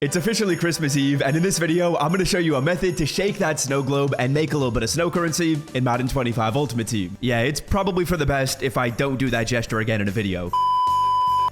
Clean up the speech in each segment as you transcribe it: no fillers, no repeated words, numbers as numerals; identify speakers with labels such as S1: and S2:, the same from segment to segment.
S1: It's officially Christmas Eve, and in this video, I'm going to show you a method to shake that snow globe and make a little bit of snow currency in Madden 25 Ultimate Team. Yeah, it's probably for the best if I don't do that gesture again in a video.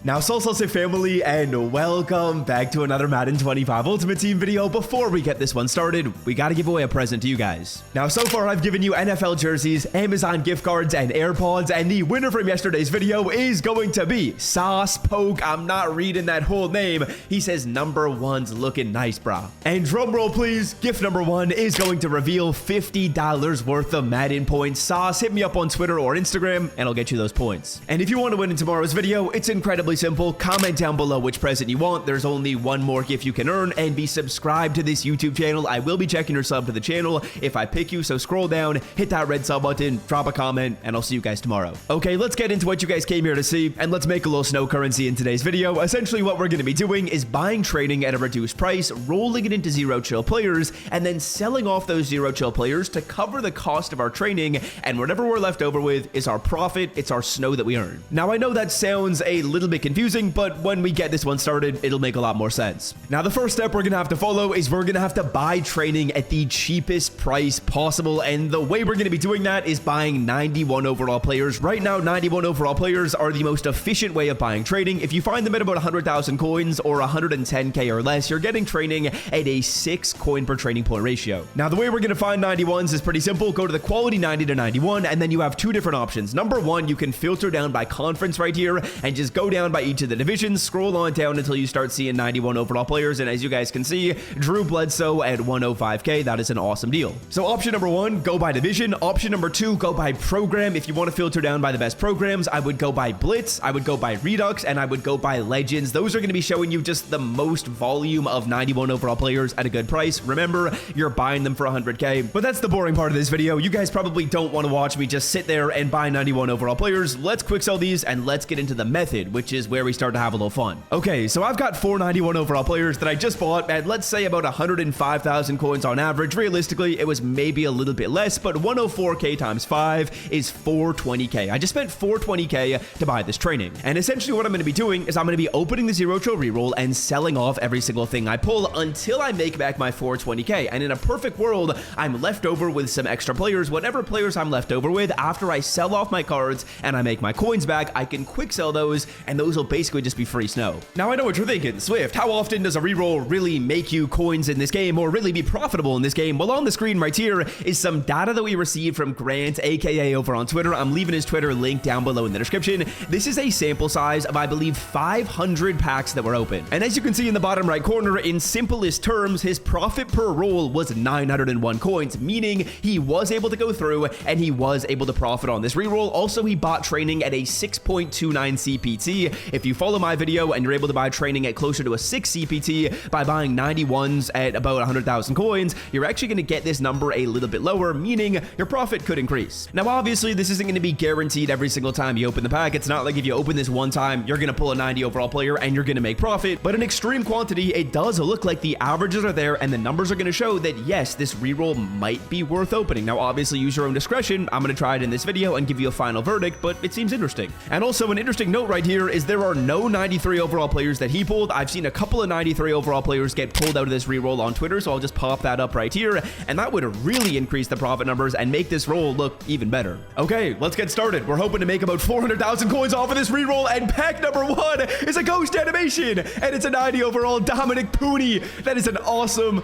S1: Now, Salsa family, and welcome back to another Madden 25 Ultimate Team video. Before we get this one started, we got to give away a present to you guys. Now, so far, I've given you NFL jerseys, Amazon gift cards, and AirPods, and the winner from yesterday's video is going to be Sauce Poke. I'm not reading that whole name. He says number one's looking nice, brah. And drum roll, please. Gift number one is going to reveal $50 worth of Madden points. Sauce, hit me up on Twitter or Instagram, and I'll get you those points. And if you want to win in tomorrow's video, it's incredibly simple. Comment down below which present you want. There's only one more gift you can earn, and be subscribed to this YouTube channel. I will be checking your sub to the channel if I pick you, so scroll down, hit that red sub button, drop a comment, and I'll see you guys tomorrow. Okay, let's get into what you guys came here to see, and let's make a little snow currency in today's video. Essentially, what we're going to be doing is buying trading at a reduced price, rolling it into zero chill players, and then selling off those zero chill players to cover the cost of our training, and whatever we're left over with is our profit. It's our snow that we earn. Now, I know that sounds a little bit confusing, but when we get this one started, it'll make a lot more sense. Now, the first step we're gonna have to follow is we're gonna have to buy training at the cheapest price possible, and the way we're gonna be doing that is buying 91 overall players. Right now, 91 overall players are the most efficient way of buying trading. If you find them at about 100,000 coins or 110k or less, you're getting training at a 6 coin per training point ratio. Now, the way we're gonna find 91s is pretty simple. Go to the quality 90 to 91, and then you have two different options. Number one, you can filter down by conference right here and just go down by each of the divisions, scroll on down until you start seeing 91 overall players, and as you guys can see, Drew Bledsoe at 105k. That is an awesome deal. So option number one, go by division. Option number two, go by program. If you want to filter down by the best programs, I would go by Blitz, I would go by Redux, and I would go by Legends. Those are going to be showing you just the most volume of 91 overall players at a good price. Remember, you're buying them for 100k, but that's the boring part of this video. You guys probably don't want to watch me just sit there and buy 91 overall players. Let's quick sell these, and let's get into the method, which is where we start to have a little fun. Okay, so I've got 491 overall players that I just bought at, let's say, about 105,000 coins on average. Realistically, it was maybe a little bit less, but 104k times 5 is 420k. I just spent 420k to buy this training. And essentially what I'm going to be doing is I'm going to be opening the zero chill reroll and selling off every single thing I pull until I make back my 420k. And in a perfect world, I'm left over with some extra players. Whatever players I'm left over with, after I sell off my cards and I make my coins back, I can quick sell those, and those will basically just be free snow. Now, I know what you're thinking. Swift, how often does a reroll really make you coins in this game, or really be profitable in this game? Well, on the screen right here is some data that we received from Grant, aka over on Twitter. I'm leaving his Twitter link down below in the description. This is a sample size of, I believe, 500 packs that were open. And as you can see in the bottom right corner, in simplest terms, his profit per roll was 901 coins, meaning he was able to go through and he was able to profit on this reroll. Also, he bought training at a 6.29 CPT. If you follow my video and you're able to buy training at closer to a 6 CPT by buying 91s at about 100,000 coins, you're actually going to get this number a little bit lower, meaning your profit could increase. Now, obviously, this isn't going to be guaranteed every single time you open the pack. It's not like if you open this one time, you're going to pull a 90 overall player and you're going to make profit. But in extreme quantity, it does look like the averages are there and the numbers are going to show that, yes, this reroll might be worth opening. Now, obviously, use your own discretion. I'm going to try it in this video and give you a final verdict, but it seems interesting. And also, an interesting note right here is there are no 93 overall players that he pulled. I've seen a couple of 93 overall players get pulled out of this reroll on Twitter, so I'll just pop that up right here, and that would really increase the profit numbers and make this roll look even better. Okay, let's get started. We're hoping to make about 400,000 coins off of this reroll, and pack number one is a ghost animation, and it's a 90 overall Dominic Pooney. That is an awesome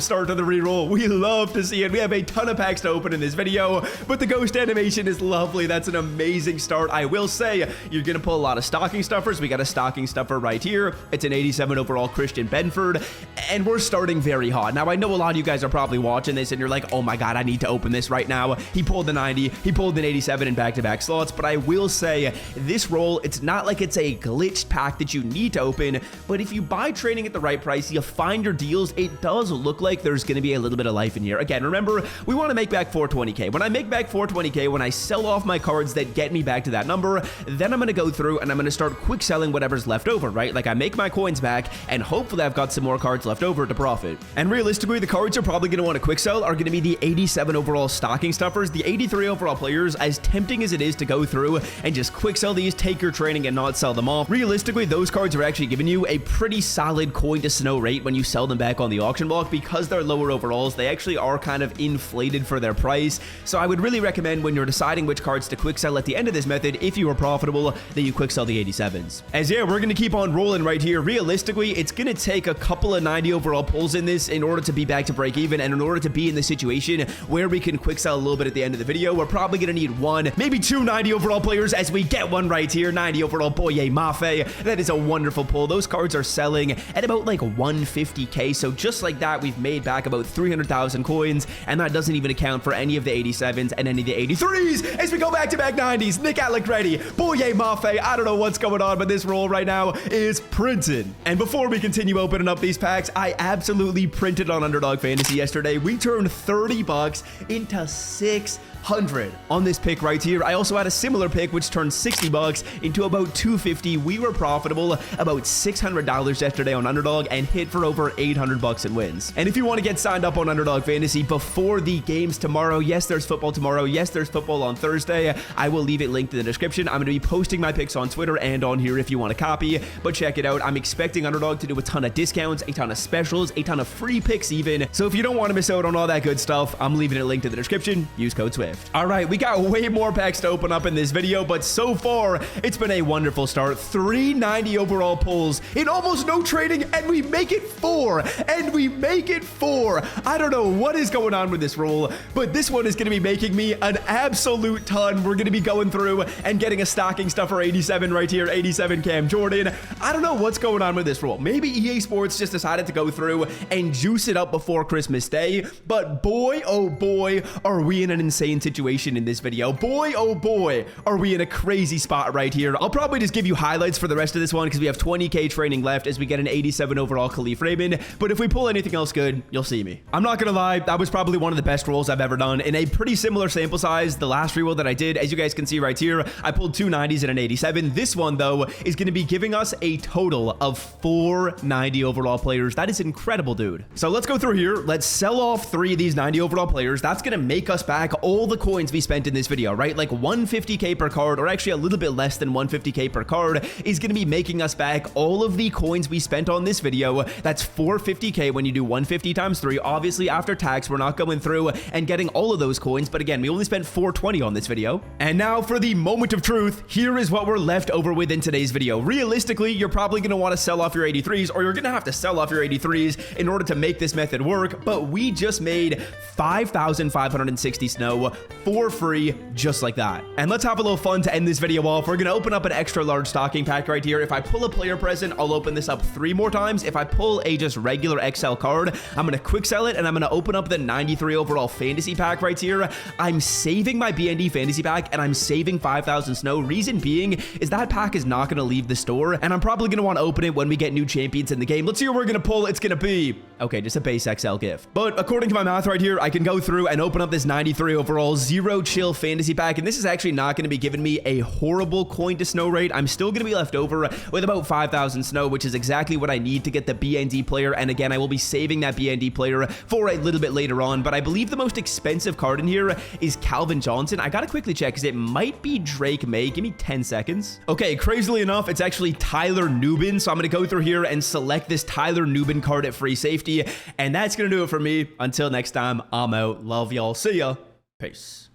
S1: start to the reroll. We love to see it. We have a ton of packs to open in this video, but the ghost animation is lovely. That's an amazing start. I will say, you're gonna pull a lot of stocking stuffers. We got a stocking stuffer right here. It's an 87 overall Christian Benford, and we're starting very hot. Now, I know a lot of you guys are probably watching this and you're like, oh my god, I need to open this right now. He pulled the 90, he pulled an 87 in back-to-back slots, but I will say this roll, it's not like it's a glitched pack that you need to open, but if you buy training at the right price, you find your deals, it does look like there's going to be a little bit of life in here. Again, remember, we want to make back 420k. When I make back 420k, when I sell off my cards that get me back to that number, then I'm going to go through and I'm going to start quick selling whatever's left over, right? Like I make my coins back and hopefully I've got some more cards left over to profit. And realistically, the cards you're probably going to want to quick sell are going to be the 87 overall stocking stuffers, the 83 overall players. As tempting as it is to go through and just quick sell these, take your training and not sell them off, realistically, those cards are actually giving you a pretty solid coin to snow rate when you sell them back on the auction block. Because they're lower overalls, they actually are kind of inflated for their price. So I would really recommend when you're deciding which cards to quick sell at the end of this method, if you are profitable, that you quick sell the 87s. As yeah, we're going to keep on rolling right here. Realistically, it's going to take a couple of 90 overall pulls in this in order to be back to break even, and in order to be in the situation where we can quick sell a little bit at the end of the video. We're probably going to need one, maybe two 90 overall players, as we get one right here. 90 overall Boye Mafe. That is a wonderful pull. Those cards are selling at about like 150k. So just like that, we've made back about 300,000 coins, and that doesn't even account for any of the 87s and any of the 83s as we go back to back 90s. Nick Alec ready. Boye Mafe. I don't know what's going on, but this roll right now is printing. And before we continue opening up these packs, I absolutely printed on Underdog Fantasy yesterday. We turned 30 bucks into 600 on this pick right here. I also had a similar pick which turned 60 bucks into about 250. We were profitable about $600 yesterday on Underdog and hit for over 800 bucks in wins. And if you want to get signed up on Underdog Fantasy before the games tomorrow, yes, there's football tomorrow. Yes, there's football on Thursday. I will leave it linked in the description. I'm going to be posting my picks on Twitter and on here if you want to copy, but check it out. I'm expecting Underdog to do a ton of discounts, a ton of specials, a ton of free picks even. So if you don't want to miss out on all that good stuff, I'm leaving it linked in the description. Use code SWIFT. All right, we got way more packs to open up in this video, but so far, it's been a wonderful start. 390 overall pulls in almost no trading, and we make it 4. And we make it 4. I don't know what is going on with this roll, but this one is going to be making me an absolute ton. We're going to be going through and getting a stocking stuffer 87 right here, 87 Cam Jordan. I don't know what's going on with this roll. Maybe EA Sports just decided to go through and juice it up before Christmas Day, but boy, oh boy, are we in an insane situation in this video. Boy, oh boy, are we in a crazy spot right here. I'll probably just give you highlights for the rest of this one because we have 20k training left as we get an 87 overall Khalif Raymond, but if we pull anything else good, you'll see me. I'm not gonna lie, that was probably one of the best rolls I've ever done in a pretty similar sample size. The last reroll that I did, as you guys can see right here, I pulled 2 90s and an 87. This one though is gonna be giving us a total of 4 90 overall players. That is incredible, dude. So let's go through here. Let's sell off 3 of these 90 overall players. That's gonna make us back all the coins we spent in this video, right? Like 150k per card, or actually a little bit less than 150k per card, is gonna be making us back all of the coins we spent on this video. That's 450k when you do 150 times 3. Obviously after tax, we're not going through and getting all of those coins, but again, we only spent 420 on this video. And now for the moment of truth, here is what we're left over with in today's video. Realistically, you're probably gonna want to sell off your 83s, or you're gonna have to sell off your 83s in order to make this method work, but we just made 5,560 snow for free, just like that. And let's have a little fun to end this video off. We're gonna open up an extra large stocking pack right here. If I pull a player present, I'll open this up 3 more times. If I pull a just regular XL card, I'm gonna quick sell it, and I'm gonna open up the 93 overall fantasy pack right here. I'm saving my BND fantasy pack, and I'm saving 5,000 snow. Reason being is that pack is not gonna leave the store, and I'm probably gonna want to open it when we get new champions in the game. Let's see what we're gonna pull. It's gonna be, okay, just a base XL gift. But according to my math right here, I can go through and open up this 93 overall zero chill fantasy pack, and this is actually not going to be giving me a horrible coin to snow rate. I'm still going to be left over with about 5,000 snow, which is exactly what I need to get the BND player. And again, I will be saving that BND player for a little bit later on, but I believe the most expensive card in here is Calvin Johnson. I gotta quickly check because it might be Drake May. Give me 10 seconds. Okay, crazily enough, it's actually Tyler Nubin. So I'm gonna go through here and select this Tyler Nubin card at free safety, and that's gonna do it for me. Until next time, I'm out. Love y'all. See ya. Peace.